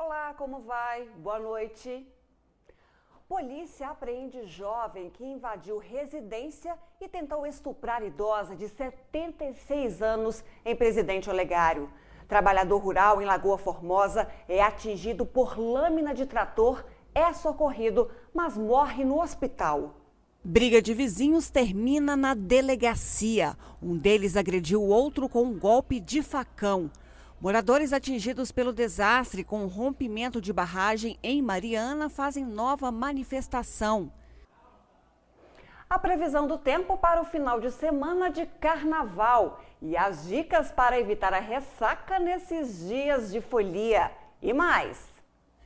Olá, como vai? Boa noite. Polícia apreende jovem que invadiu residência e tentou estuprar idosa de 76 anos em Presidente Olegário. Trabalhador rural em Lagoa Formosa é atingido por lâmina de trator, é socorrido, mas morre no hospital. Briga de vizinhos termina na delegacia. Um deles agrediu o outro com um golpe de facão. Moradores atingidos pelo desastre com o rompimento de barragem em Mariana fazem nova manifestação. A previsão do tempo para o final de semana de carnaval e as dicas para evitar a ressaca nesses dias de folia. E mais.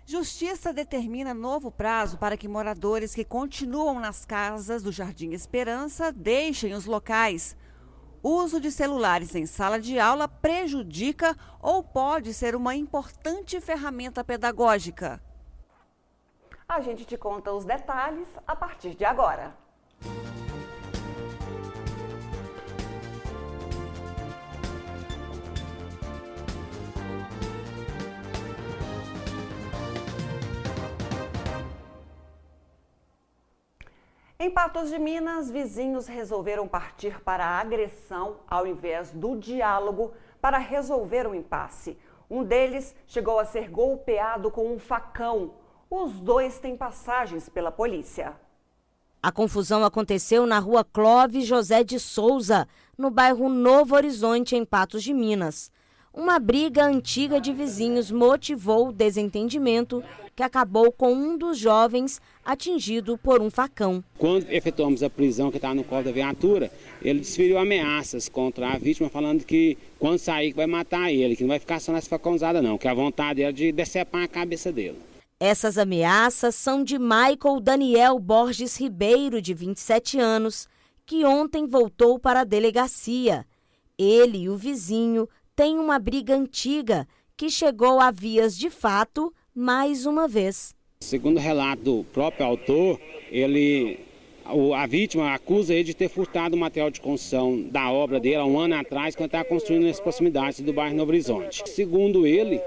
Justiça determina novo prazo para que moradores que continuam nas casas do Jardim Esperança deixem os locais. O uso de celulares em sala de aula prejudica ou pode ser uma importante ferramenta pedagógica. A gente te conta os detalhes a partir de agora. Em Patos de Minas, vizinhos resolveram partir para a agressão ao invés do diálogo para resolver o impasse. Um deles chegou a ser golpeado com um facão. Os dois têm passagens pela polícia. A confusão aconteceu na rua Clóvis José de Souza, no bairro Novo Horizonte, em Patos de Minas. Uma briga antiga de vizinhos motivou o desentendimento que acabou com um dos jovens atingido por um facão. Quando efetuamos a prisão que estava no colo da viatura, ele desferiu ameaças contra a vítima, falando que quando sair que vai matar ele, que não vai ficar só nessa facãozada não, que a vontade era de decepar a cabeça dele. Essas ameaças são de Michael Daniel Borges Ribeiro, de 27 anos, que ontem voltou para a delegacia. Ele e o vizinho têm uma briga antiga que chegou a vias de fato mais uma vez. Segundo o relato do próprio autor, a vítima acusa ele de ter furtado o material de construção da obra dele há um ano atrás, quando estava construindo nas proximidades do bairro Novo Horizonte. Segundo ele,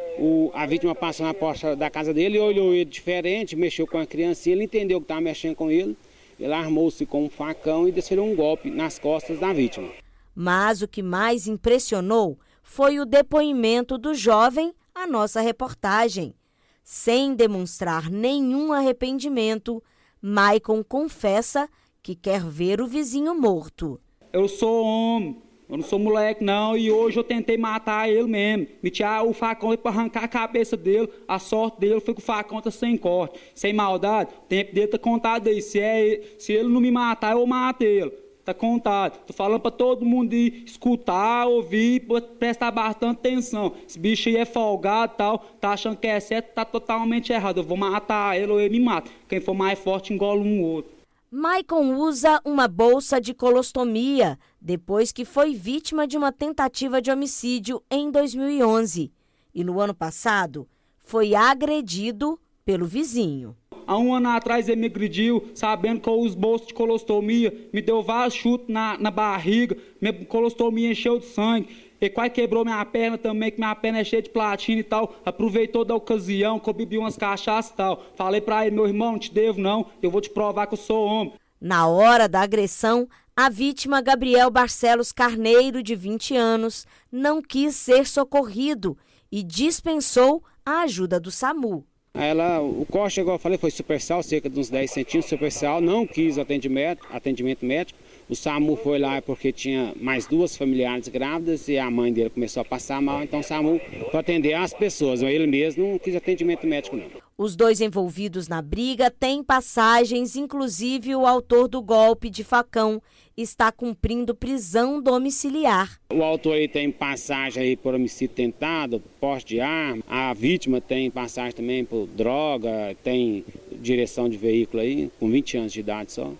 a vítima passou na porta da casa dele, olhou ele diferente, mexeu com a criancinha, ele entendeu que estava mexendo com ele, ele armou-se com um facão e desferiu um golpe nas costas da vítima. Mas o que mais impressionou foi o depoimento do jovem à nossa reportagem. Sem demonstrar nenhum arrependimento, Maicon confessa que quer ver o vizinho morto. Eu sou homem, eu não sou moleque não, e hoje eu tentei matar ele mesmo. Me tirar o facão para arrancar a cabeça dele, a sorte dele foi que o facão tá sem corte, sem maldade. O tempo dele tá contado aí, se ele não me matar, eu mato ele. Tá contado. Tô falando pra todo mundo ir escutar, ouvir, prestar bastante atenção. Esse bicho aí é folgado e tal, tá achando que é certo, tá totalmente errado. Eu vou matar ele ou ele me mata. Quem for mais forte engola um outro. Maicon usa uma bolsa de colostomia depois que foi vítima de uma tentativa de homicídio em 2011. E no ano passado foi agredido pelo vizinho. Há um ano atrás ele me agrediu, sabendo que eu uso bolsa de colostomia, me deu vários chutes na barriga, minha colostomia encheu de sangue, ele quase quebrou minha perna também, que minha perna é cheia de platina e tal, aproveitou da ocasião que eu bebi umas cachaças e tal. Falei pra ele, meu irmão, não te devo não, eu vou te provar que eu sou homem. Na hora da agressão, a vítima Gabriel Barcelos Carneiro, de 20 anos, não quis ser socorrido e dispensou a ajuda do SAMU. O corte, igual eu falei, foi superficial, cerca de uns 10 centímetros superficial, não quis atendimento médico. O SAMU foi lá porque tinha mais duas familiares grávidas e a mãe dele começou a passar mal, então o SAMU foi atender as pessoas, mas ele mesmo não quis atendimento médico não. Os dois envolvidos na briga têm passagens, inclusive o autor do golpe de facão está cumprindo prisão domiciliar. O autor aí tem passagem aí por homicídio tentado, porte de arma, a vítima tem passagem também por droga, tem direção de veículo aí, com 20 anos de idade só.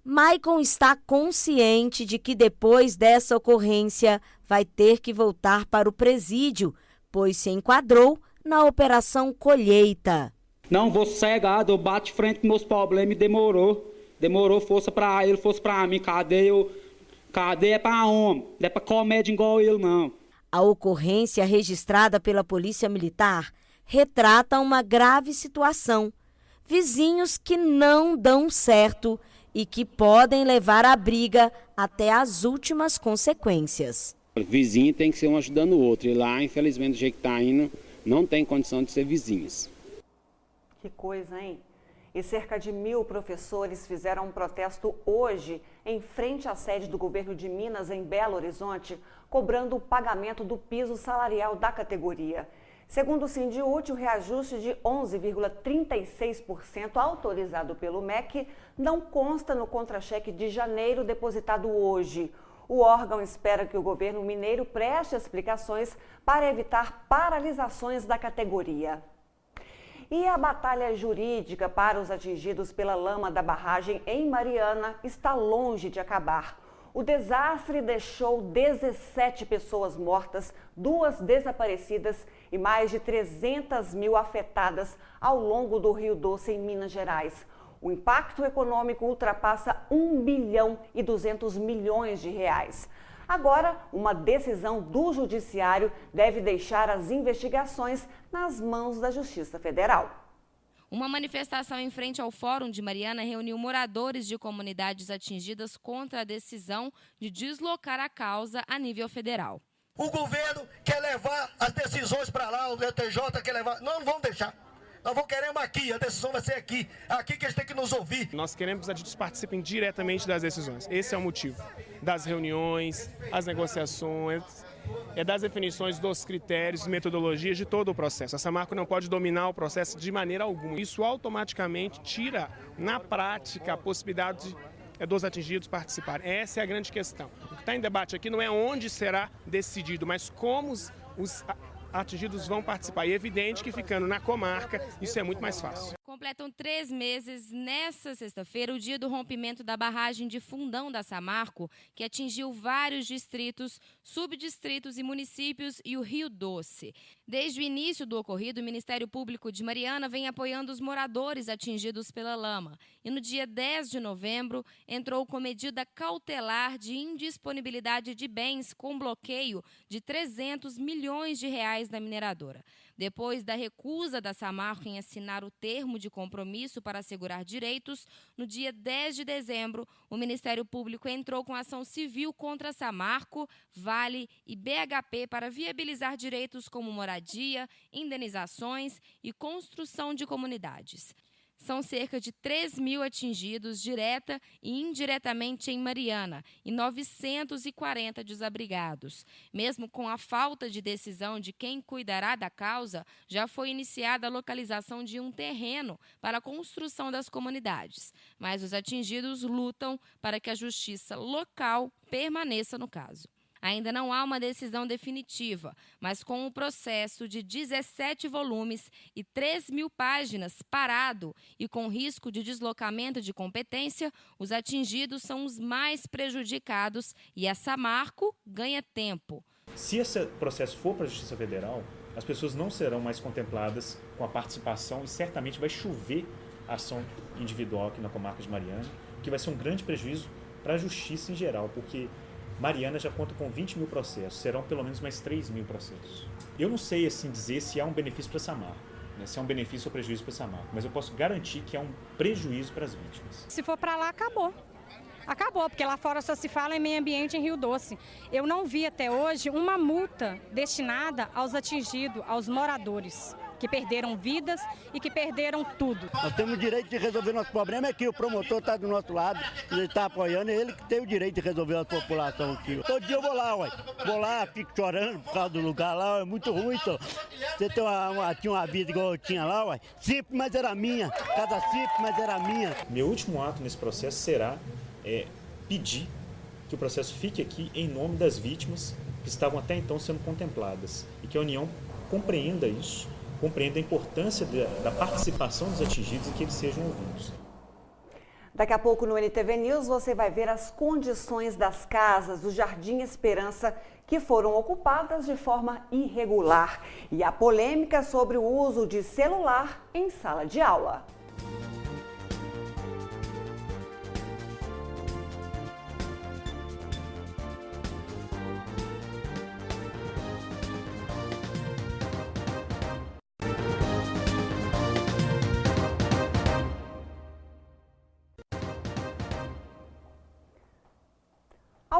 Maicon está consciente de que depois dessa ocorrência vai ter que voltar para o presídio, pois se enquadrou na Operação Colheita. Não, vou sossegado, eu bato de frente com meus problemas e demorou. Demorou, força pra ele, força pra mim. Cadeia é pra homem, não é pra comédia igual ele, não. A ocorrência registrada pela Polícia Militar retrata uma grave situação. Vizinhos que não dão certo e que podem levar a briga até as últimas consequências. O vizinho tem que ser um ajudando o outro. E lá, infelizmente, do jeito que está indo, não tem condição de ser vizinhos. Que coisa, hein? E cerca de 1.000 professores fizeram um protesto hoje em frente à sede do governo de Minas, em Belo Horizonte, cobrando o pagamento do piso salarial da categoria. Segundo o Sindiúti, o reajuste de 11,36% autorizado pelo MEC não consta no contra-cheque de janeiro depositado hoje. O órgão espera que o governo mineiro preste explicações para evitar paralisações da categoria. E a batalha jurídica para os atingidos pela lama da barragem em Mariana está longe de acabar. O desastre deixou 17 pessoas mortas, 2 desaparecidas e mais de 300 mil afetadas ao longo do Rio Doce, em Minas Gerais. O impacto econômico ultrapassa 1 bilhão e 200 milhões de reais. Agora, uma decisão do Judiciário deve deixar as investigações nas mãos da Justiça Federal. Uma manifestação em frente ao Fórum de Mariana reuniu moradores de comunidades atingidas contra a decisão de deslocar a causa a nível federal. O governo quer levar as decisões para lá, o TJ quer levar. Não vamos deixar. Nós vamos queremos aqui, a decisão vai ser aqui. É aqui que eles têm que nos ouvir. Nós queremos que os adjuntos participem diretamente das decisões. Esse é o motivo das reuniões, as negociações, das definições dos critérios, metodologias de todo o processo. A Samarco não pode dominar o processo de maneira alguma. Isso automaticamente tira, na prática, a possibilidade dos atingidos participarem. Essa é a grande questão. O que está em debate aqui não é onde será decidido, mas como os atingidos vão participar. E é evidente que ficando na comarca, isso é muito mais fácil. Completam 3 meses nesta sexta-feira o dia do rompimento da barragem de Fundão da Samarco, que atingiu vários distritos, subdistritos e municípios e o Rio Doce. Desde o início do ocorrido, o Ministério Público de Mariana vem apoiando os moradores atingidos pela lama. E no dia 10 de novembro, entrou com medida cautelar de indisponibilidade de bens com bloqueio de 300 milhões de reais da mineradora. Depois da recusa da Samarco em assinar o termo de compromisso para assegurar direitos, no dia 10 de dezembro, o Ministério Público entrou com ação civil contra a Samarco, Vale e BHP para viabilizar direitos como moradia, indenizações e construção de comunidades. São cerca de 3.000 atingidos direta e indiretamente em Mariana e 940 desabrigados. Mesmo com a falta de decisão de quem cuidará da causa, já foi iniciada a localização de um terreno para a construção das comunidades. Mas os atingidos lutam para que a justiça local permaneça no caso. Ainda não há uma decisão definitiva, mas com o processo de 17 volumes e 3.000 páginas parado e com risco de deslocamento de competência, os atingidos são os mais prejudicados e a Samarco ganha tempo. Se esse processo for para a Justiça Federal, as pessoas não serão mais contempladas com a participação e certamente vai chover ação individual aqui na comarca de Mariana, que vai ser um grande prejuízo para a justiça em geral, porque Mariana já conta com 20.000 processos, serão pelo menos mais 3.000 processos. Eu não sei assim dizer se há um benefício para a Samarco, né, se é um benefício ou prejuízo para a Samarco, mas eu posso garantir que é um prejuízo para as vítimas. Se for para lá, acabou. Acabou, porque lá fora só se fala em meio ambiente em Rio Doce. Eu não vi até hoje uma multa destinada aos atingidos, aos moradores, que perderam vidas e que perderam tudo. Nós temos o direito de resolver nosso problema, é que o promotor está do nosso lado, ele está apoiando, é ele que tem o direito de resolver a população aqui. Todo dia eu vou lá, ué. Vou lá, fico chorando por causa do lugar lá, é muito ruim. Então. Você tinha uma vida igual eu tinha lá, ué. Simples, mas era minha. Casa simples, mas era minha. Meu último ato nesse processo será pedir que o processo fique aqui em nome das vítimas que estavam até então sendo contempladas e que a União compreenda isso, compreenda a importância da participação dos atingidos e que eles sejam ouvidos. Daqui a pouco no NTV News você vai ver as condições das casas do Jardim Esperança que foram ocupadas de forma irregular e a polêmica sobre o uso de celular em sala de aula.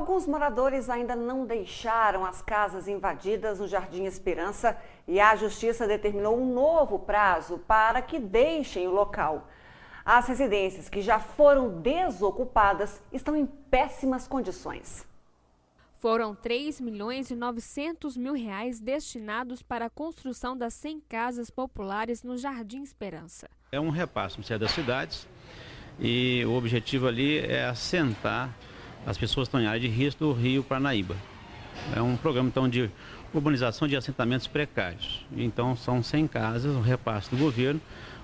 Alguns moradores ainda não deixaram as casas invadidas no Jardim Esperança e a Justiça determinou um novo prazo para que deixem o local. As residências que já foram desocupadas estão em péssimas condições. Foram 3.900.000 destinados para a construção das 100 casas populares no Jardim Esperança. É um repasse no Ministério das Cidades e o objetivo ali é assentar as pessoas que estão em área de risco do Rio Paranaíba. É um programa então de urbanização de assentamentos precários. Então são 100 casas, um repasse do governo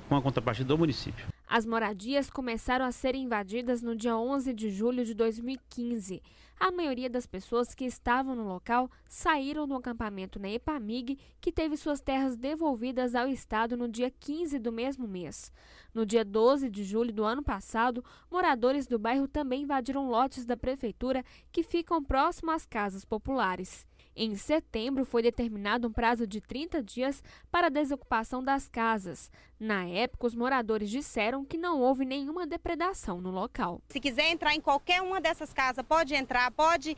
com a contrapartida do município. As moradias começaram a ser invadidas no dia 11 de julho de 2015. A maioria das pessoas que estavam no local saíram do acampamento na EPAMIG, que teve suas terras devolvidas ao Estado no dia 15 do mesmo mês. No dia 12 de julho do ano passado, moradores do bairro também invadiram lotes da prefeitura que ficam próximo às casas populares. Em setembro, foi determinado um prazo de 30 dias para a desocupação das casas. Na época, os moradores disseram que não houve nenhuma depredação no local. Se quiser entrar em qualquer uma dessas casas, pode entrar, pode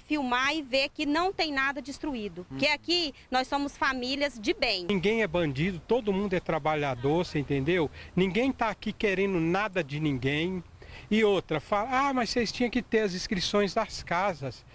filmar e ver que não tem nada destruído. Porque aqui nós somos famílias de bem. Ninguém é bandido, todo mundo é trabalhador, você entendeu? Ninguém está aqui querendo nada de ninguém. E outra, fala, mas vocês tinham que ter as inscrições das casas.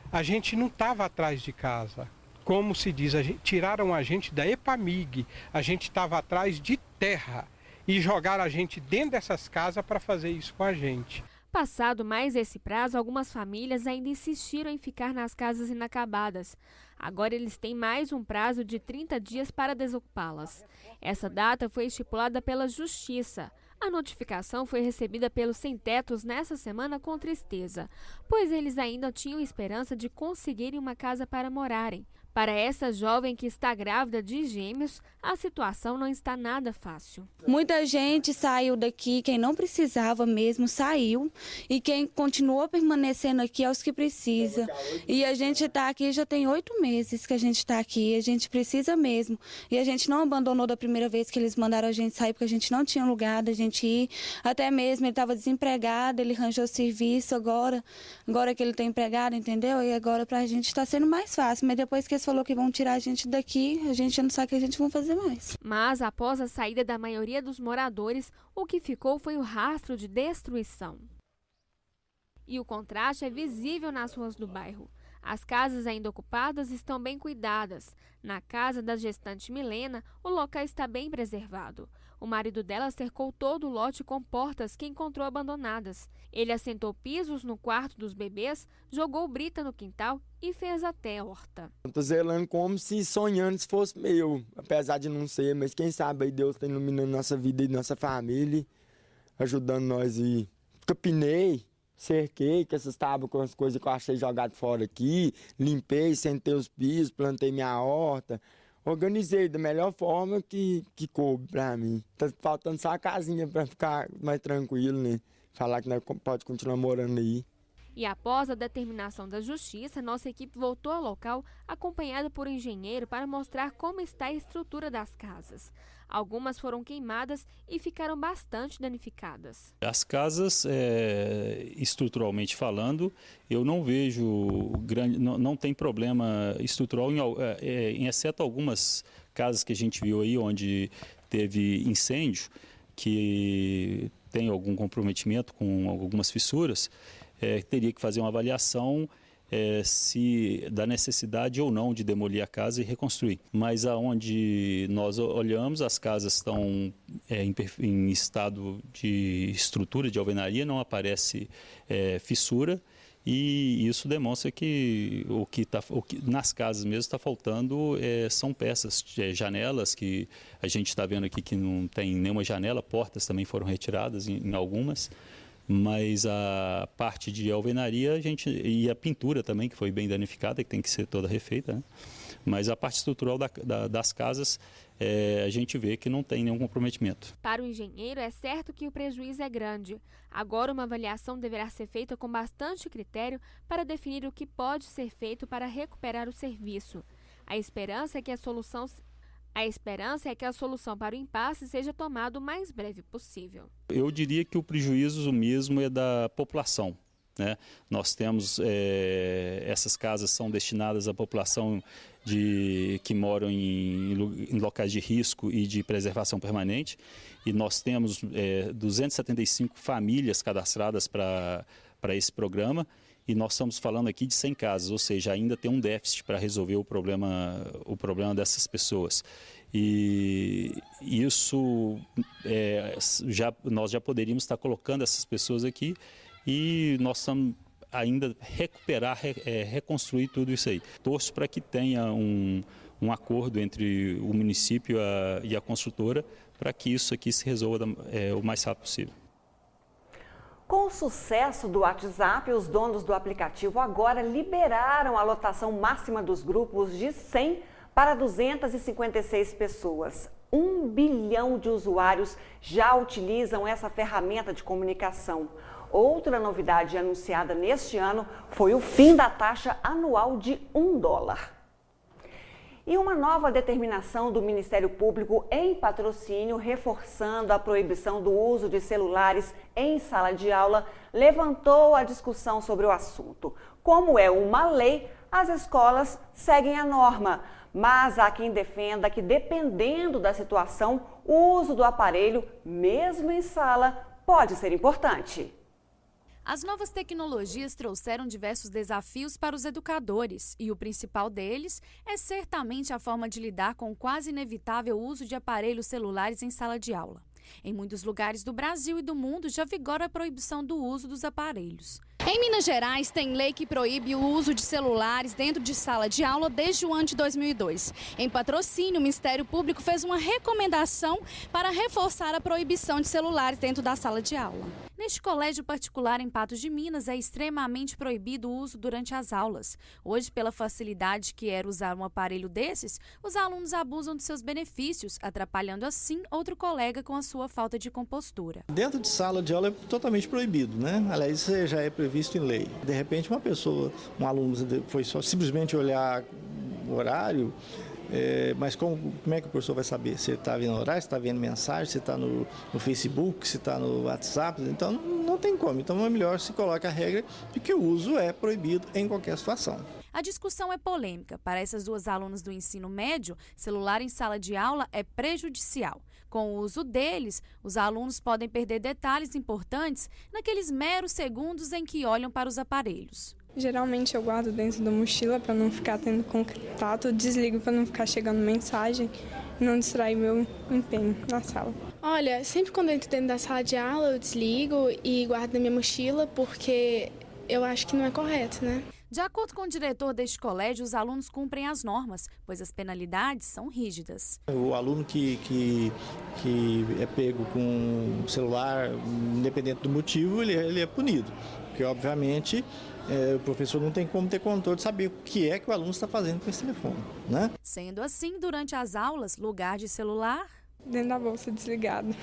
A gente não estava atrás de casa. Como se diz, tiraram a gente da EPAMIG, a gente estava atrás de terra e jogaram a gente dentro dessas casas para fazer isso com a gente. Passado mais esse prazo, algumas famílias ainda insistiram em ficar nas casas inacabadas. Agora eles têm mais um prazo de 30 dias para desocupá-las. Essa data foi estipulada pela Justiça. A notificação foi recebida pelos sem-tetos nessa semana com tristeza, pois eles ainda tinham esperança de conseguirem uma casa para morarem. Para essa jovem que está grávida de gêmeos, a situação não está nada fácil. Muita gente saiu daqui, quem não precisava mesmo saiu, e quem continuou permanecendo aqui é os que precisa. E a gente está aqui, já tem 8 meses que a gente está aqui, a gente precisa mesmo. E a gente não abandonou da primeira vez que eles mandaram a gente sair, porque a gente não tinha lugar da gente ir. Até mesmo ele estava desempregado, ele arranjou serviço agora que ele está empregado, entendeu? E agora para a gente está sendo mais fácil, mas depois que eles falou que vão tirar a gente daqui, a gente não sabe o que a gente vai fazer mais. Mas após a saída da maioria dos moradores, o que ficou foi o rastro de destruição. E o contraste é visível nas ruas do bairro. As casas ainda ocupadas estão bem cuidadas. Na casa da gestante Milena, o local está bem preservado. O marido dela cercou todo o lote com portas que encontrou abandonadas. Ele assentou pisos no quarto dos bebês, jogou brita no quintal e fez até horta. Estou zelando como se sonhando se fosse meu, apesar de não ser, mas quem sabe aí Deus está iluminando nossa vida e nossa família, ajudando nós aí. Capinei, cerquei com essas tábuas, com as coisas que eu achei jogado fora aqui, limpei, sentei os pisos, plantei minha horta. Organizei da melhor forma que coube pra mim. Tá faltando só a casinha pra ficar mais tranquilo, né? Falar que nós pode continuar morando aí. E após a determinação da Justiça, nossa equipe voltou ao local acompanhada por um engenheiro para mostrar como está a estrutura das casas. Algumas foram queimadas e ficaram bastante danificadas. As casas, estruturalmente falando, eu não vejo grande, não tem problema estrutural, exceto algumas casas que a gente viu aí onde teve incêndio, que tem algum comprometimento com algumas fissuras, teria que fazer uma avaliação se da necessidade ou não de demolir a casa e reconstruir. Mas aonde nós olhamos, as casas estão em estado de estrutura de alvenaria, não aparece fissura, e isso demonstra que o que nas casas mesmo está faltando são peças, janelas, que a gente está vendo aqui que não tem nenhuma janela, portas também foram retiradas em algumas. Mas a parte de alvenaria e a pintura também, que foi bem danificada, que tem que ser toda refeita, né? Mas a parte estrutural das casas, a gente vê que não tem nenhum comprometimento. Para o engenheiro, é certo que o prejuízo é grande. Agora, uma avaliação deverá ser feita com bastante critério para definir o que pode ser feito para recuperar o serviço. A esperança é que a solução para o impasse seja tomada o mais breve possível. Eu diria que o prejuízo mesmo é da população, né? Nós temos, essas casas são destinadas à população que moram em locais de risco e de preservação permanente, e nós temos 275 famílias cadastradas para esse programa, e nós estamos falando aqui de 100 casas, ou seja, ainda tem um déficit para resolver o problema dessas pessoas. E isso, nós já poderíamos estar colocando essas pessoas aqui, e nós estamos ainda reconstruir tudo isso aí. Torço para que tenha um acordo entre o município e a construtora para que isso aqui se resolva o mais rápido possível. Com o sucesso do WhatsApp, os donos do aplicativo agora liberaram a lotação máxima dos grupos de 100 para 256 pessoas. 1 bilhão de usuários já utilizam essa ferramenta de comunicação. Outra novidade anunciada neste ano foi o fim da taxa anual de $1. E uma nova determinação do Ministério Público em Patrocínio, reforçando a proibição do uso de celulares em sala de aula, levantou a discussão sobre o assunto. Como é uma lei, as escolas seguem a norma, mas há quem defenda que, dependendo da situação, o uso do aparelho, mesmo em sala, pode ser importante. As novas tecnologias trouxeram diversos desafios para os educadores e o principal deles é certamente a forma de lidar com o quase inevitável uso de aparelhos celulares em sala de aula. Em muitos lugares do Brasil e do mundo já vigora a proibição do uso dos aparelhos. Em Minas Gerais, tem lei que proíbe o uso de celulares dentro de sala de aula desde o ano de 2002. Em Patrocínio, o Ministério Público fez uma recomendação para reforçar a proibição de celulares dentro da sala de aula. Neste colégio particular em Patos de Minas, é extremamente proibido o uso durante as aulas. Hoje, pela facilidade que era usar um aparelho desses, os alunos abusam de seus benefícios, atrapalhando assim outro colega com a sua falta de compostura. Dentro de sala de aula é totalmente proibido, né? Aliás, isso já é previsto em lei. De repente, um aluno foi só simplesmente olhar o horário, mas como é que o professor vai saber se ele está vendo horário, se está vendo mensagem, se está no Facebook, se está no WhatsApp? Então, não tem como. Então, é melhor se coloca a regra de que o uso é proibido em qualquer situação. A discussão é polêmica. Para essas duas alunas do ensino médio, celular em sala de aula é prejudicial. Com o uso deles, os alunos podem perder detalhes importantes naqueles meros segundos em que olham para os aparelhos. Geralmente eu guardo dentro da mochila para não ficar tendo contato, desligo para não ficar chegando mensagem e não distrair meu empenho na sala. Olha, sempre quando eu entro dentro da sala de aula eu desligo e guardo na minha mochila porque eu acho que não é correto, né? De acordo com o diretor deste colégio, os alunos cumprem as normas, pois as penalidades são rígidas. O aluno que é pego com o celular, independente do motivo, ele é punido. Porque, obviamente, o professor não tem como ter controle de saber o que é que o aluno está fazendo com esse telefone, né? Sendo assim, durante as aulas, lugar de celular dentro da bolsa, desligado,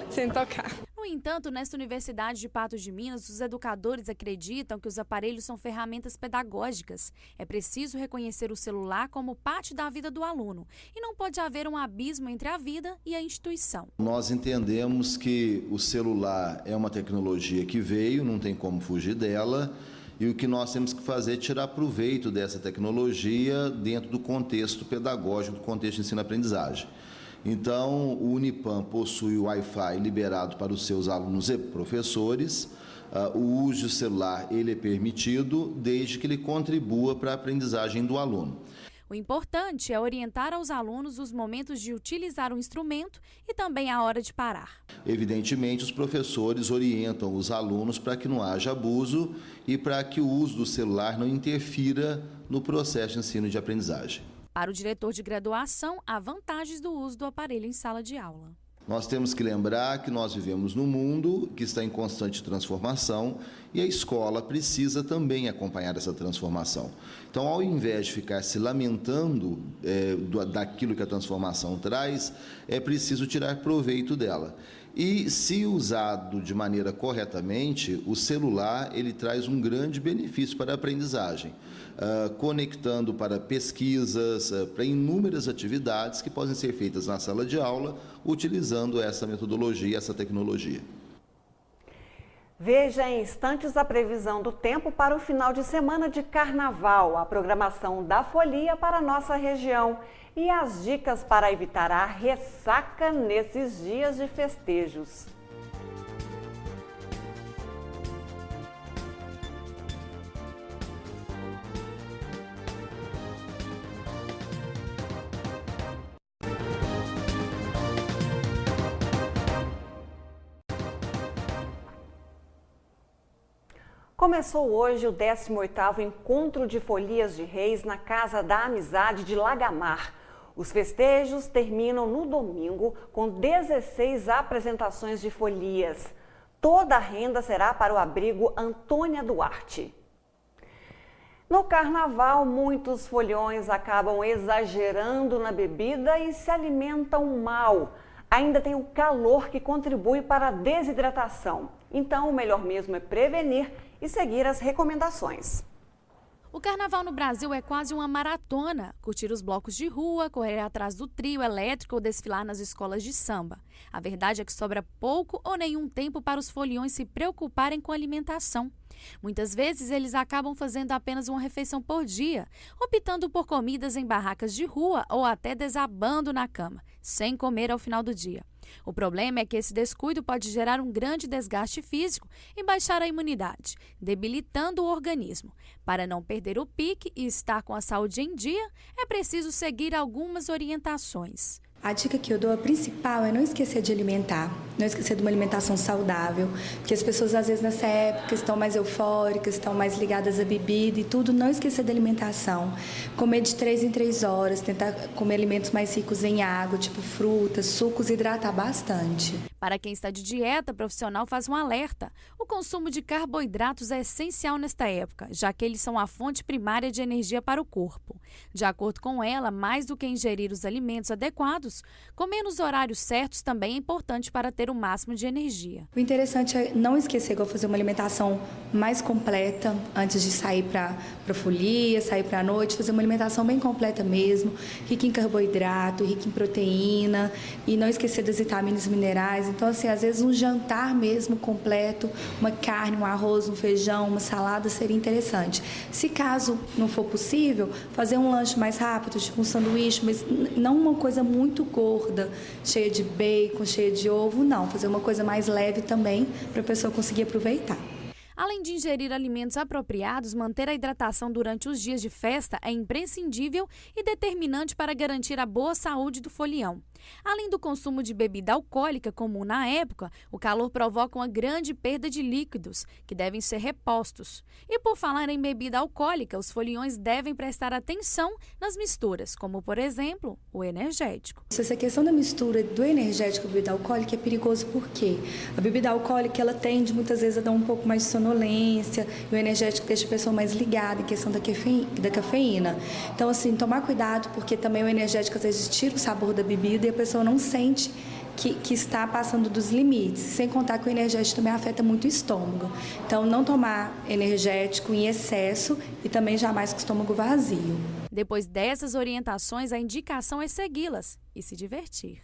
sem tocar. No entanto, nesta Universidade de Patos de Minas, os educadores acreditam que os aparelhos são ferramentas pedagógicas. É preciso reconhecer o celular como parte da vida do aluno e não pode haver um abismo entre a vida e a instituição. Nós entendemos que o celular é uma tecnologia que veio, não tem como fugir dela, e o que nós temos que fazer é tirar proveito dessa tecnologia dentro do contexto pedagógico, do contexto de ensino-aprendizagem. Então, o Unipam possui o Wi-Fi liberado para os seus alunos e professores. O uso do celular ele é permitido desde que ele contribua para a aprendizagem do aluno. O importante é orientar aos alunos os momentos de utilizar o instrumento e também a hora de parar. Evidentemente, os professores orientam os alunos para que não haja abuso e para que o uso do celular não interfira no processo de ensino e de aprendizagem. Para o diretor de graduação, há vantagens do uso do aparelho em sala de aula. Nós temos que lembrar que nós vivemos num mundo que está em constante transformação e a escola precisa também acompanhar essa transformação. Então, ao invés de ficar se lamentando daquilo que a transformação traz, é preciso tirar proveito dela. E, se usado de maneira corretamente, o celular ele traz um grande benefício para a aprendizagem, conectando para pesquisas, para inúmeras atividades que podem ser feitas na sala de aula, utilizando essa metodologia, essa tecnologia. Veja em instantes a previsão do tempo para o final de semana de carnaval, a programação da folia para a nossa região e as dicas para evitar a ressaca nesses dias de festejos. Começou hoje o 18º Encontro de Folias de Reis na Casa da Amizade de Lagamar. Os festejos terminam no domingo com 16 apresentações de folias. Toda a renda será para o abrigo Antônia Duarte. No carnaval, muitos foliões acabam exagerando na bebida e se alimentam mal. Ainda tem o calor que contribui para a desidratação. Então, o melhor mesmo é prevenir e seguir as recomendações. O carnaval no Brasil é quase uma maratona. Curtir os blocos de rua, correr atrás do trio elétrico ou desfilar nas escolas de samba. A verdade é que sobra pouco ou nenhum tempo para os foliões se preocuparem com a alimentação. Muitas vezes eles acabam fazendo apenas uma refeição por dia, optando por comidas em barracas de rua ou até desabando na cama, sem comer ao final do dia. O problema é que esse descuido pode gerar um grande desgaste físico e baixar a imunidade, debilitando o organismo. Para não perder o pique e estar com a saúde em dia, é preciso seguir algumas orientações. A dica que eu dou, a principal, é não esquecer de alimentar, não esquecer de uma alimentação saudável, porque as pessoas às vezes nessa época estão mais eufóricas, estão mais ligadas à bebida e tudo, não esquecer da alimentação. Comer de 3 em 3 horas, tentar comer alimentos mais ricos em água, tipo frutas, sucos, hidratar bastante. Para quem está de dieta, o profissional faz um alerta. O consumo de carboidratos é essencial nesta época, já que eles são a fonte primária de energia para o corpo. De acordo com ela, mais do que ingerir os alimentos adequados, comer nos horários certos também é importante para ter o máximo de energia. O interessante é não esquecer de fazer uma alimentação mais completa antes de sair para folia, sair para a noite, fazer uma alimentação bem completa mesmo, rica em carboidrato, rica em proteína e não esquecer das vitaminas e minerais. Então, assim, às vezes um jantar mesmo completo, uma carne, um arroz, um feijão, uma salada seria interessante. Se caso não for possível, fazer um lanche mais rápido, tipo um sanduíche, mas não uma coisa muito gorda, cheia de bacon, cheia de ovo, não. Fazer uma coisa mais leve também, para a pessoa conseguir aproveitar. Além de ingerir alimentos apropriados, manter a hidratação durante os dias de festa é imprescindível e determinante para garantir a boa saúde do folião. Além do consumo de bebida alcoólica comum na época, o calor provoca uma grande perda de líquidos, que devem ser repostos. E por falar em bebida alcoólica, os foliões devem prestar atenção nas misturas, como por exemplo, o energético. Essa questão da mistura do energético e bebida alcoólica é perigoso porque a bebida alcoólica ela tende muitas vezes a dar um pouco mais de sonolência e o energético deixa a pessoa mais ligada em questão da cafeína. Então, assim, tomar cuidado porque também o energético às vezes tira o sabor da bebida e a pessoa não sente que está passando dos limites, sem contar que o energético também afeta muito o estômago. Então, não tomar energético em excesso e também jamais com o estômago vazio. Depois dessas orientações, a indicação é segui-las e se divertir.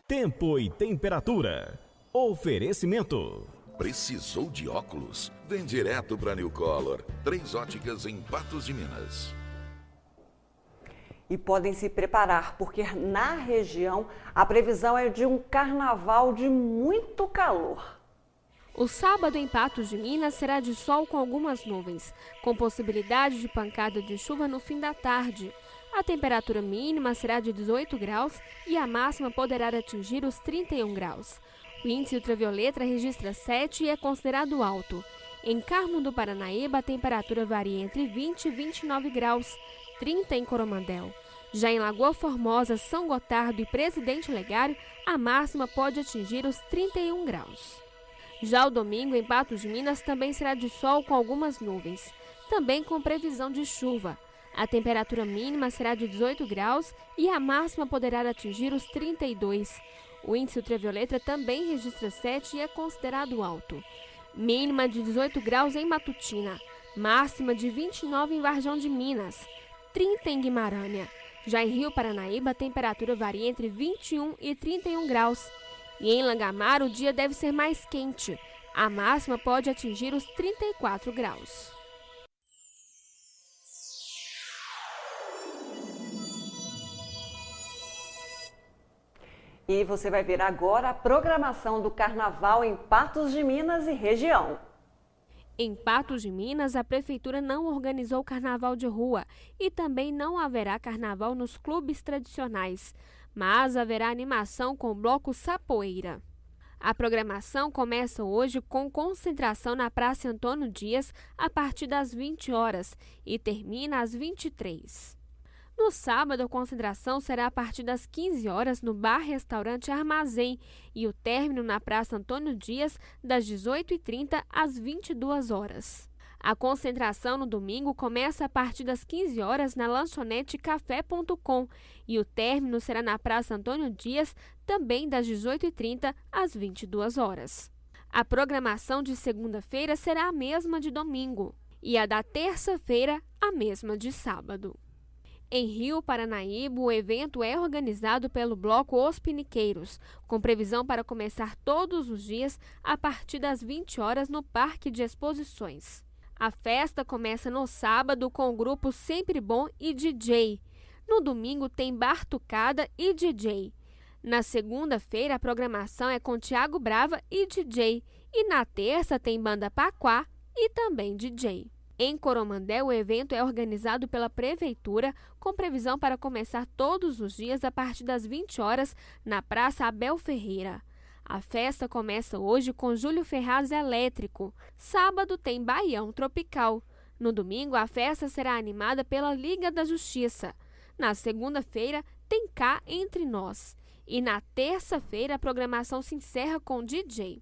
Tempo e temperatura. Oferecimento. Precisou de óculos? Vem direto para New Color. 3 óticas em Patos de Minas. E podem se preparar, porque na região a previsão é de um carnaval de muito calor. O sábado em Patos de Minas será de sol com algumas nuvens, com possibilidade de pancada de chuva no fim da tarde. A temperatura mínima será de 18 graus e a máxima poderá atingir os 31 graus. O índice ultravioleta registra 7 e é considerado alto. Em Carmo do Paranaíba, a temperatura varia entre 20 e 29 graus, 30 em Coromandel. Já em Lagoa Formosa, São Gotardo e Presidente Legário, a máxima pode atingir os 31 graus. Já o domingo, em Patos de Minas, também será de sol com algumas nuvens, também com previsão de chuva. A temperatura mínima será de 18 graus e a máxima poderá atingir os 32. O índice ultravioleta também registra 7 e é considerado alto. Mínima de 18 graus em Matutina, máxima de 29 em Varjão de Minas, 30 em Guimarães. Já em Rio Paranaíba, a temperatura varia entre 21 e 31 graus. E em Langamar, o dia deve ser mais quente. A máxima pode atingir os 34 graus. E você vai ver agora a programação do Carnaval em Patos de Minas e região. Em Patos de Minas, a Prefeitura não organizou carnaval de rua e também não haverá carnaval nos clubes tradicionais, mas haverá animação com o bloco Sapoeira. A programação começa hoje com concentração na Praça Antônio Dias a partir das 20 horas e termina às 23. No sábado, a concentração será a partir das 15 horas no bar-restaurante Armazém e o término na Praça Antônio Dias das 18h30 às 22 horas. A concentração no domingo começa a partir das 15 horas na lanchonete café.com e o término será na Praça Antônio Dias, também das 18h30 às 22 horas. A programação de segunda-feira será a mesma de domingo e a da terça-feira a mesma de sábado. Em Rio Paranaíba, o evento é organizado pelo Bloco Os Piniqueiros, com previsão para começar todos os dias a partir das 20 horas no Parque de Exposições. A festa começa no sábado com o grupo Sempre Bom e DJ. No domingo tem Bartucada e DJ. Na segunda-feira, a programação é com Tiago Brava e DJ. E na terça tem Banda Paquá e também DJ. Em Coromandel, o evento é organizado pela Prefeitura, com previsão para começar todos os dias a partir das 20 horas na Praça Abel Ferreira. A festa começa hoje com Júlio Ferraz Elétrico. Sábado tem Baião Tropical. No domingo, a festa será animada pela Liga da Justiça. Na segunda-feira, tem Cá Entre Nós. E na terça-feira, a programação se encerra com DJ.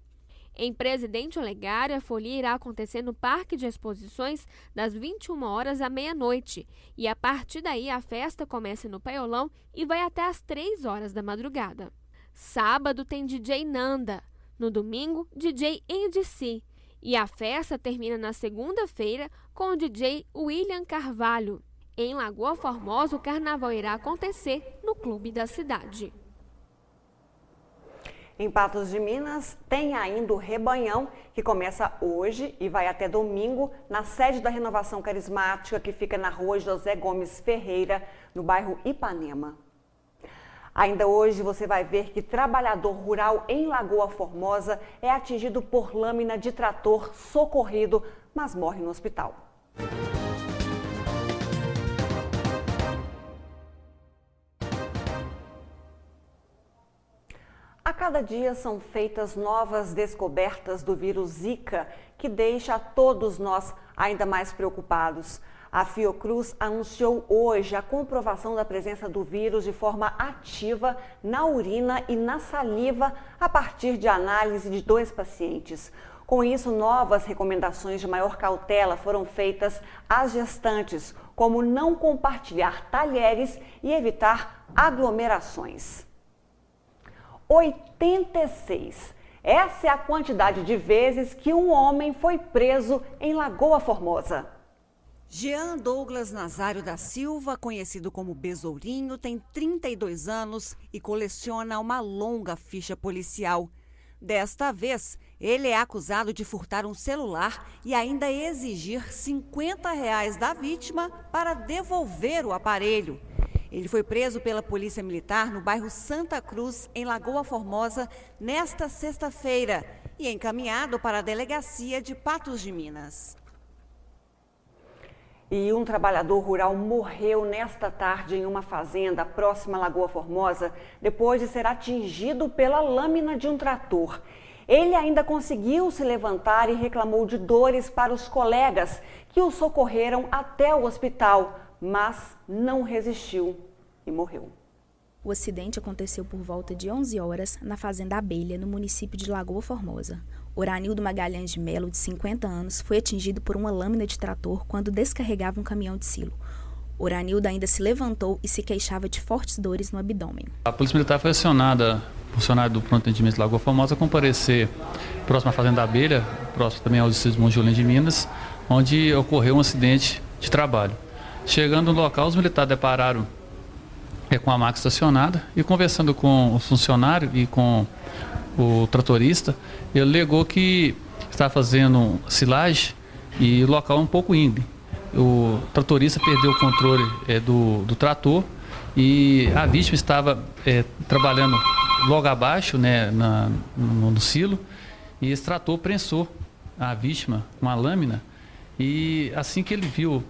Em Presidente Olegário, a folia irá acontecer no Parque de Exposições das 21 horas à meia-noite. E a partir daí, a festa começa no Paiolão e vai até às 3 horas da madrugada. Sábado tem DJ Nanda. No domingo, DJ NDC. E a festa termina na segunda-feira com o DJ William Carvalho. Em Lagoa Formosa, o carnaval irá acontecer no Clube da Cidade. Em Patos de Minas, tem ainda o Rebanhão, que começa hoje e vai até domingo na sede da Renovação Carismática, que fica na rua José Gomes Ferreira, no bairro Ipanema. Ainda hoje você vai ver que trabalhador rural em Lagoa Formosa é atingido por lâmina de trator socorrido, mas morre no hospital. A cada dia são feitas novas descobertas do vírus Zika, que deixa todos nós ainda mais preocupados. A Fiocruz anunciou hoje a comprovação da presença do vírus de forma ativa na urina e na saliva a partir de análise de 2 pacientes. Com isso, novas recomendações de maior cautela foram feitas às gestantes, como não compartilhar talheres e evitar aglomerações. 86. Essa é a quantidade de vezes que um homem foi preso em Lagoa Formosa. Jean Douglas Nazário da Silva, conhecido como Besourinho, tem 32 anos e coleciona uma longa ficha policial. Desta vez, ele é acusado de furtar um celular e ainda exigir R$50 da vítima para devolver o aparelho. Ele foi preso pela Polícia Militar no bairro Santa Cruz, em Lagoa Formosa, nesta sexta-feira e encaminhado para a delegacia de Patos de Minas. E um trabalhador rural morreu nesta tarde em uma fazenda próxima à Lagoa Formosa, depois de ser atingido pela lâmina de um trator. Ele ainda conseguiu se levantar e reclamou de dores para os colegas, que o socorreram até o hospital, mas não resistiu e morreu. O acidente aconteceu por volta de 11 horas na Fazenda Abelha, no município de Lagoa Formosa. Oranildo Magalhães de Melo, de 50 anos, foi atingido por uma lâmina de trator quando descarregava um caminhão de silo. Oranildo ainda se levantou e se queixava de fortes dores no abdômen. A Polícia Militar foi acionada, funcionário do Pronto Atendimento de Lagoa Formosa, a comparecer próximo à Fazenda Abelha, próximo também ao distrito de Monte de Minas, onde ocorreu um acidente de trabalho. Chegando no local, os militares depararam com a máquina estacionada e, conversando com o funcionário e com o tratorista, ele alegou que está fazendo silagem e o local é um pouco íngreme. O tratorista perdeu o controle do trator e a vítima estava trabalhando logo abaixo, né, no silo, e esse trator prensou a vítima com a lâmina e assim que ele viu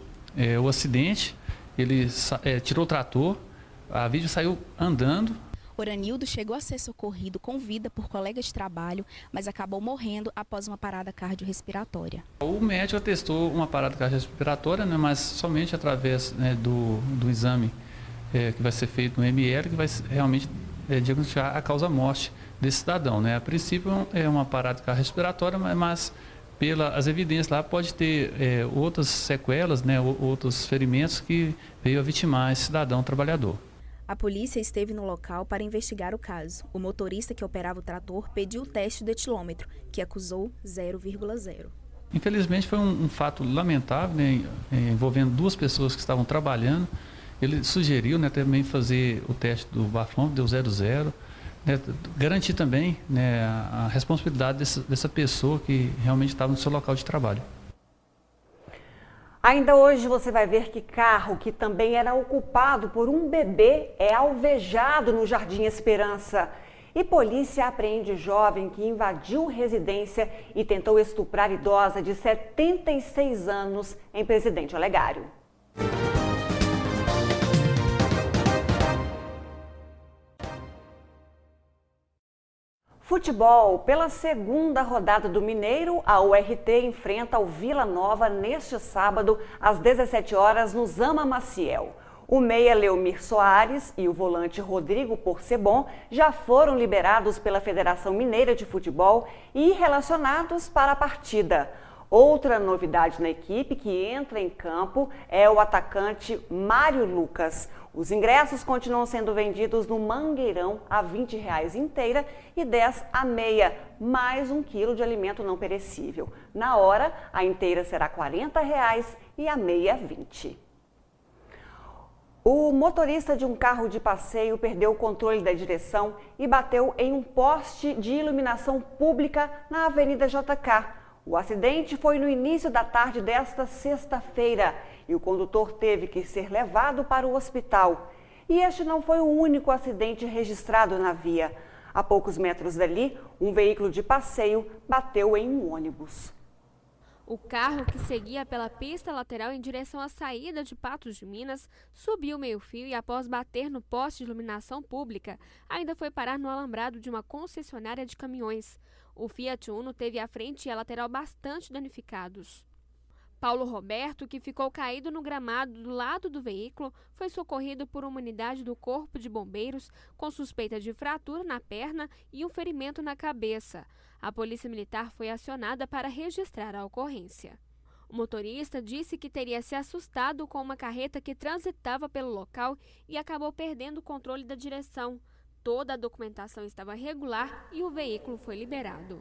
o acidente, ele tirou o trator, a vítima saiu andando. Oranildo chegou a ser socorrido com vida por colegas de trabalho, mas acabou morrendo após uma parada cardiorrespiratória. O médico atestou uma parada cardiorrespiratória, né, mas somente através, né, do exame que vai ser feito no ML, que vai realmente diagnosticar a causa-morte desse cidadão, né? A princípio é uma parada cardiorrespiratória, mas pelas evidências lá pode ter outras sequelas, né, outros ferimentos que veio a vitimar esse cidadão trabalhador. A polícia esteve no local para investigar o caso. O motorista que operava o trator pediu o teste do etilômetro, que acusou 0,0. Infelizmente foi um fato lamentável, né, envolvendo duas pessoas que estavam trabalhando. Ele sugeriu, né, também fazer o teste do bafômetro, deu 0,0. Né, garantir também, né, a responsabilidade dessa pessoa que realmente estava no seu local de trabalho. Ainda hoje você vai ver que carro que também era ocupado por um bebê é alvejado no Jardim Esperança. E polícia apreende jovem que invadiu residência e tentou estuprar idosa de 76 anos em Presidente Olegário. Futebol. Pela segunda rodada do Mineiro, a URT enfrenta o Vila Nova neste sábado, às 17 horas, no Zama Maciel. O meia Leomir Soares e o volante Rodrigo Porcebon já foram liberados pela Federação Mineira de Futebol e relacionados para a partida. Outra novidade na equipe que entra em campo é o atacante Mário Lucas. Os ingressos continuam sendo vendidos no Mangueirão a R$ 20 inteira e R$ 10 a meia, mais 1 quilo de alimento não perecível. Na hora, a inteira será R$ 40 e a meia R$ 20. O motorista de um carro de passeio perdeu o controle da direção e bateu em um poste de iluminação pública na Avenida JK. O acidente foi no início da tarde desta sexta-feira e o condutor teve que ser levado para o hospital. E este não foi o único acidente registrado na via. A poucos metros dali, um veículo de passeio bateu em um ônibus. O carro, que seguia pela pista lateral em direção à saída de Patos de Minas, subiu meio-fio e, após bater no poste de iluminação pública, ainda foi parar no alambrado de uma concessionária de caminhões. O Fiat Uno teve a frente e a lateral bastante danificados. Paulo Roberto, que ficou caído no gramado do lado do veículo, foi socorrido por uma unidade do Corpo de Bombeiros com suspeita de fratura na perna e um ferimento na cabeça. A Polícia Militar foi acionada para registrar a ocorrência. O motorista disse que teria se assustado com uma carreta que transitava pelo local e acabou perdendo o controle da direção. Toda a documentação estava regular e o veículo foi liberado.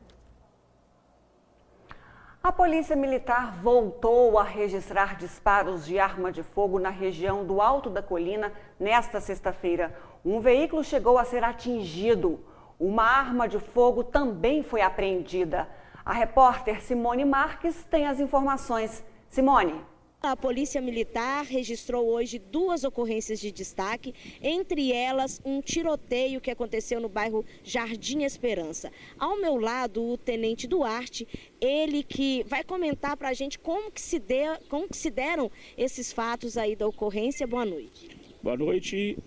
A Polícia Militar voltou a registrar disparos de arma de fogo na região do Alto da Colina nesta sexta-feira. Um veículo chegou a ser atingido. Uma arma de fogo também foi apreendida. A repórter Simone Marques tem as informações. Simone. A Polícia Militar registrou hoje 2 ocorrências de destaque, entre elas um tiroteio que aconteceu no bairro Jardim Esperança. Ao meu lado, o Tenente Duarte, ele que vai comentar para a gente como que se deram esses fatos aí da ocorrência. Boa noite. Boa noite.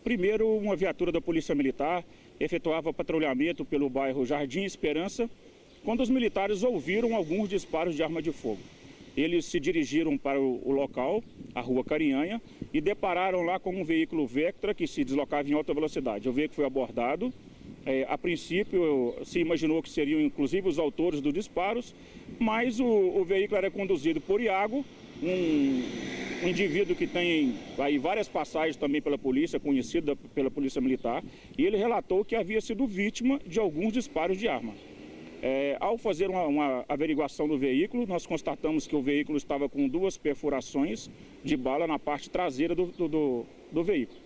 Primeiro, uma viatura da Polícia Militar efetuava patrulhamento pelo bairro Jardim Esperança, quando os militares ouviram alguns disparos de arma de fogo. Eles se dirigiram para o local, a rua Carinhanha, e depararam lá com um veículo Vectra que se deslocava em alta velocidade. O veículo foi abordado. A princípio, se imaginou que seriam inclusive os autores dos disparos, mas o veículo era conduzido por Iago, um indivíduo que tem aí várias passagens também pela polícia, conhecido pela Polícia Militar, e ele relatou que havia sido vítima de alguns disparos de arma. Ao fazer uma averiguação do veículo, nós constatamos que o veículo estava com 2 perfurações de bala na parte traseira do veículo.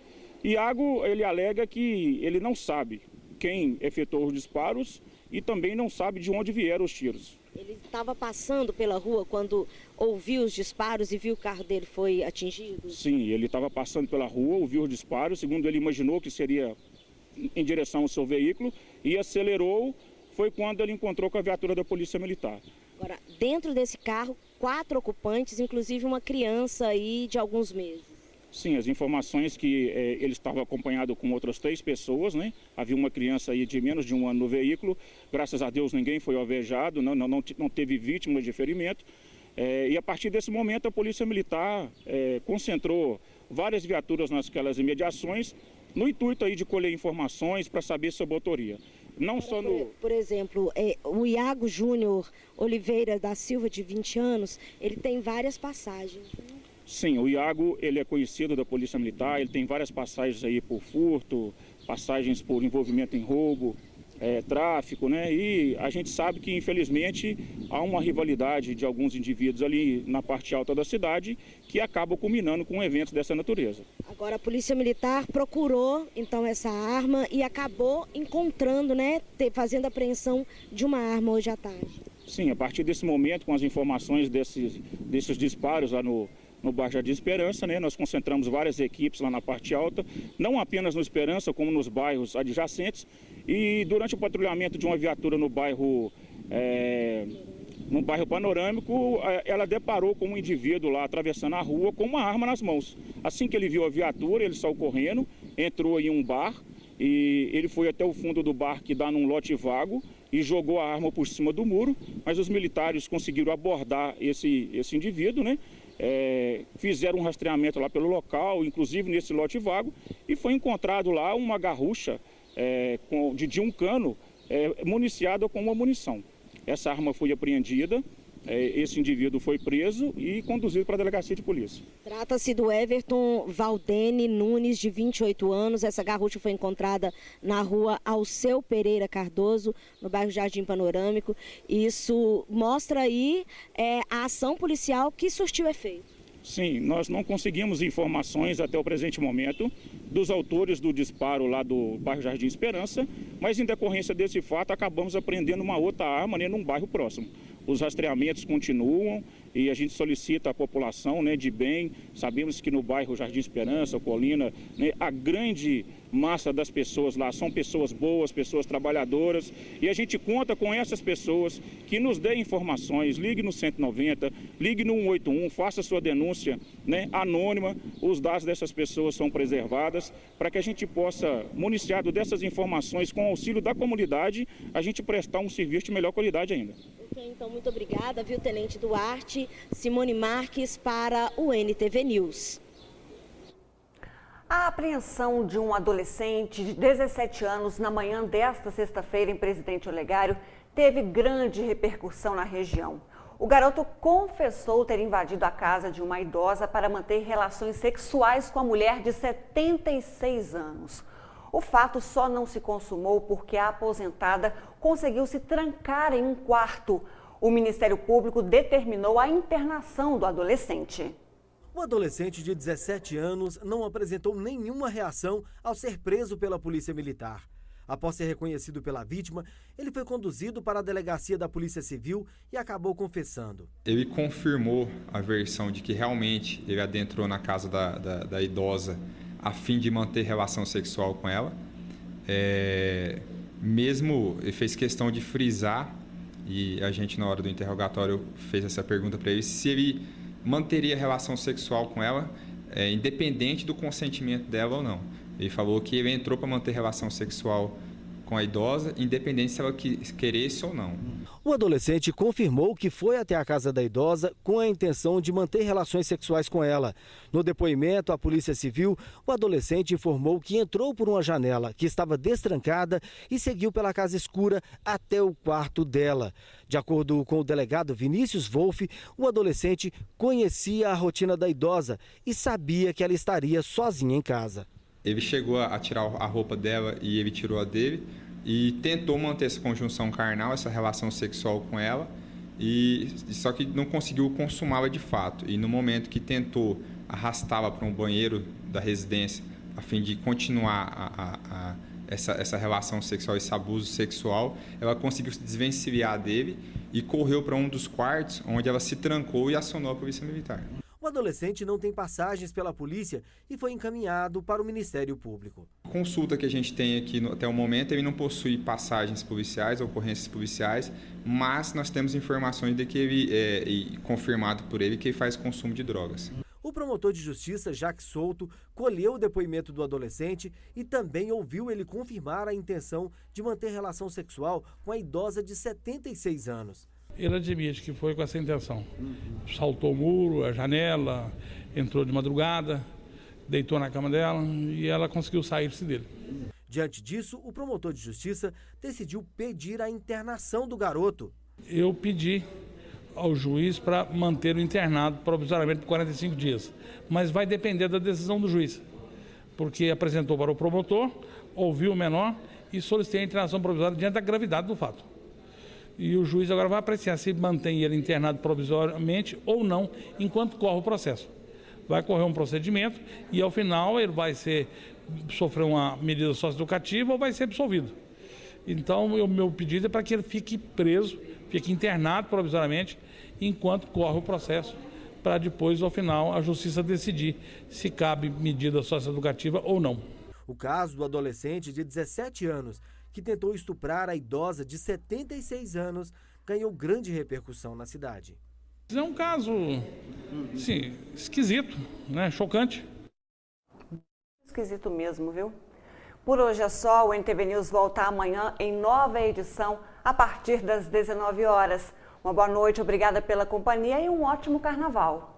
Iago, ele alega que ele não sabe quem efetuou os disparos e também não sabe de onde vieram os tiros. Ele estava passando pela rua quando ouviu os disparos e viu o carro dele foi atingido? Sim, ele estava passando pela rua, ouviu os disparos, segundo ele imaginou que seria em direção ao seu veículo e acelerou, foi quando ele encontrou com a viatura da Polícia Militar. Agora, dentro desse carro, 4 ocupantes, inclusive uma criança aí de alguns meses. Sim, as informações que ele estava acompanhado com outras 3 pessoas, né? Havia uma criança aí de menos de 1 ano no veículo, graças a Deus ninguém foi alvejado, não teve vítimas de ferimento. E a partir desse momento a Polícia Militar concentrou várias viaturas naquelas imediações, no intuito aí de colher informações para saber sobre a autoria. Não só no... Por exemplo, o Iago Júnior Oliveira da Silva, de 20 anos, ele tem várias passagens. Sim, o Iago, ele é conhecido da Polícia Militar, ele tem várias passagens aí por furto, passagens por envolvimento em roubo, tráfico, né? E a gente sabe que, infelizmente, há uma rivalidade de alguns indivíduos ali na parte alta da cidade que acaba culminando com eventos dessa natureza. Agora, a Polícia Militar procurou, então, essa arma e acabou encontrando, né? Fazendo apreensão de uma arma hoje à tarde. Sim, a partir desse momento, com as informações desses disparos lá no bairro Jardim Esperança, né? Nós concentramos várias equipes lá na parte alta, não apenas no Esperança, como nos bairros adjacentes. E durante o patrulhamento de uma viatura no bairro Panorâmico, ela deparou com um indivíduo lá atravessando a rua com uma arma nas mãos. Assim que ele viu a viatura, ele saiu correndo, entrou em um bar e ele foi até o fundo do bar que dá num lote vago e jogou a arma por cima do muro, mas os militares conseguiram abordar esse indivíduo, né? Fizeram um rastreamento lá pelo local, inclusive nesse lote vago, e foi encontrado lá uma garrucha de um cano municiada com uma munição. Essa arma foi apreendida, esse indivíduo foi preso e conduzido para a delegacia de polícia. Trata-se do Everton Valdene Nunes, de 28 anos. Essa garrucha foi encontrada na rua Alceu Pereira Cardoso, no bairro Jardim Panorâmico. Isso mostra aí a ação policial que surtiu efeito. Sim, nós não conseguimos informações até o presente momento dos autores do disparo lá do bairro Jardim Esperança, mas em decorrência desse fato acabamos apreendendo uma outra arma, né, num bairro próximo. Os rastreamentos continuam e a gente solicita à população, né, de bem. Sabemos que no bairro Jardim Esperança, Colina, né, a grande massa das pessoas lá são pessoas boas, pessoas trabalhadoras, e a gente conta com essas pessoas que nos dêem informações. Ligue no 190, ligue no 181, faça sua denúncia, né, anônima. Os dados dessas pessoas são preservados para que a gente possa, municiado dessas informações, com o auxílio da comunidade, a gente prestar um serviço de melhor qualidade ainda. Ok, então muito obrigada, viu, Tenente Duarte. Simone Marques para o NTV News. A apreensão de um adolescente de 17 anos na manhã desta sexta-feira em Presidente Olegário teve grande repercussão na região. O garoto confessou ter invadido a casa de uma idosa para manter relações sexuais com a mulher de 76 anos. O fato só não se consumou porque a aposentada conseguiu se trancar em um quarto. O Ministério Público determinou a internação do adolescente. O adolescente de 17 anos não apresentou nenhuma reação ao ser preso pela Polícia Militar. Após ser reconhecido pela vítima, ele foi conduzido para a delegacia da Polícia Civil e acabou confessando. Ele confirmou a versão de que realmente ele adentrou na casa da idosa a fim de manter relação sexual com ela. Mesmo ele fez questão de frisar, e a gente na hora do interrogatório fez essa pergunta para ele, se ele manteria relação sexual com ela, independente do consentimento dela ou não. Ele falou que ele entrou para manter relação sexual com a idosa, independente se ela queresse ou não. O adolescente confirmou que foi até a casa da idosa com a intenção de manter relações sexuais com ela. No depoimento à Polícia Civil, o adolescente informou que entrou por uma janela que estava destrancada e seguiu pela casa escura até o quarto dela. De acordo com o delegado Vinícius Wolff, o adolescente conhecia a rotina da idosa e sabia que ela estaria sozinha em casa. Ele chegou a tirar a roupa dela e ele tirou a dele e tentou manter essa conjunção carnal, essa relação sexual com ela, só que não conseguiu consumá-la de fato. E no momento que tentou arrastá-la para um banheiro da residência a fim de continuar essa relação sexual, esse abuso sexual, ela conseguiu se desvencilhar dele e correu para um dos quartos, onde ela se trancou e acionou a polícia militar. O adolescente não tem passagens pela polícia e foi encaminhado para o Ministério Público. A consulta que a gente tem aqui até o momento, ele não possui passagens policiais, ocorrências policiais, mas nós temos informações de que ele, confirmado por ele, que ele faz consumo de drogas. O promotor de justiça, Jacques Souto, colheu o depoimento do adolescente e também ouviu ele confirmar a intenção de manter relação sexual com a idosa de 76 anos. Ele admite que foi com essa intenção. Saltou o muro, a janela, entrou de madrugada, deitou na cama dela e ela conseguiu sair-se dele. Diante disso, o promotor de justiça decidiu pedir a internação do garoto. Eu pedi ao juiz para manter o internado provisoriamente por 45 dias, mas vai depender da decisão do juiz, porque apresentou para o promotor, ouviu o menor e solicitei a internação provisória diante da gravidade do fato. E o juiz agora vai apreciar se mantém ele internado provisoriamente ou não, enquanto corre o processo. Vai correr um procedimento e, ao final, ele vai sofrer uma medida socioeducativa ou vai ser absolvido. Então, o meu pedido é para que ele fique preso, fique internado provisoriamente, enquanto corre o processo, para depois, ao final, a justiça decidir se cabe medida socioeducativa ou não. O caso do adolescente de 17 anos, que tentou estuprar a idosa de 76 anos, ganhou grande repercussão na cidade. É um caso, sim, esquisito, né? Chocante. Esquisito mesmo, viu? Por hoje é só, o NTV News volta amanhã em nova edição, a partir das 19 horas. Uma boa noite, obrigada pela companhia e um ótimo carnaval.